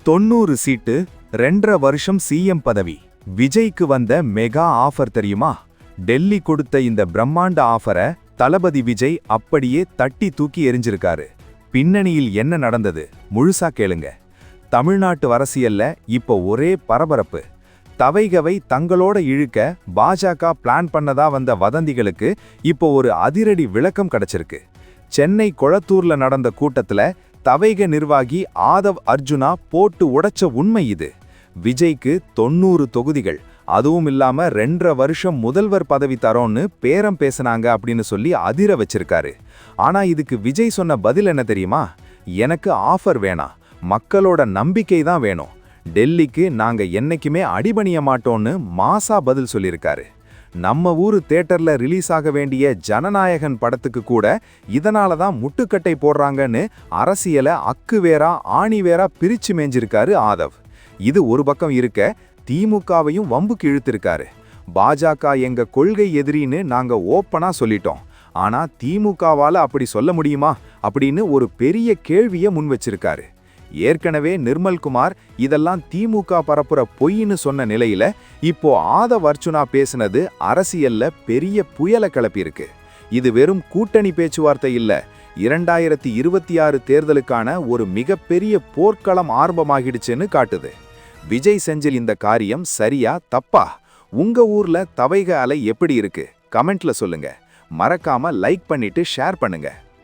90 சீட்டு 2.5 வருஷம் சிஎம் பதவி. விஜய்க்கு வந்த மெகா ஆஃபர் தெரியுமா? டெல்லி கொடுத்த இந்த பிரம்மாண்ட ஆஃபரை தளபதி விஜய் அப்படியே தட்டி தூக்கி எறிஞ்சிருக்காரு. பின்னணியில் என்ன நடந்தது முழுசா கேளுங்க. தமிழ்நாட்டு அரசியல்ல இப்போ ஒரே பரபரப்பு. தவைகவை தங்களோட இழுக்க பாஜக பிளான் பண்ணதா வந்த வதந்திகளுக்கு இப்போ ஒரு அதிரடி விளக்கம் கிடைச்சிருக்கு. சென்னை கொளத்தூர்ல நடந்த கூட்டத்துல தவைக நிர்வாகி ஆதவ் அர்ஜுனா போட்டு உடைச்ச உண்மை இது. விஜய்க்கு 90 தொகுதிகள், அதுவும் இல்லாம 2.5 வருஷம் முதல்வர் பதவி தரோன்னு பேரம் பேசினாங்க அப்படின்னு சொல்லி அதிர வச்சிருக்காரு. ஆனா இதுக்கு விஜய் சொன்ன பதில் என்ன தெரியுமா? எனக்கு ஆஃபர் வேணாம், மக்களோட நம்பிக்கை தான் வேணும். டெல்லிக்கு நாங்க என்னைக்குமே அடிபணிய மாட்டோம்னு மாசா பதில் சொல்லியிருக்காரு. நம்ம ஊரு தியேட்டர்ல ரிலீஸ் ஆக வேண்டிய ஜனநாயகன் படத்துக்கு கூட இதனால தான் முட்டுக்கட்டை போடுறாங்கன்னு அரசியலை அக்கு வேறா ஆணி வேறா பிரிச்சு மேஞ்சிருக்காரு ஆதவ். இது ஒரு பக்கம் இருக்க, திமுகவையும் வம்புக்கு இழுத்திருக்காரு. பாஜக எங்க கொள்கை எதிரின்னு நாங்க ஓப்பனா சொல்லிட்டோம், ஆனா திமுகவால அப்படி சொல்ல முடியுமா அப்படின்னு ஒரு பெரிய கேள்வியை முன் வச்சிருக்காரு. ஏற்கனவே நிர்மல்குமார் இதெல்லாம் திமுக பரப்புற பொய்ன்னு சொன்ன நிலையில இப்போ ஆதவ் அர்ஜுனா பேசினது அரசியல்ல பெரிய புயலை கிளப்பியிருக்கு. இது வெறும் கூட்டணி பேச்சுவார்த்தை இல்ல, 2026 தேர்தலுக்கான ஒரு மிகப்பெரிய போர்க்களம் ஆரம்பமாகிடுச்சுன்னு காட்டுது. விஜய் செஞ்சில் இந்த காரியம் சரியா தப்பா? உங்க ஊர்ல தவைக அலை எப்படி இருக்கு? கமெண்ட்ல சொல்லுங்க. மறக்காம லைக் பண்ணிட்டு ஷேர் பண்ணுங்க.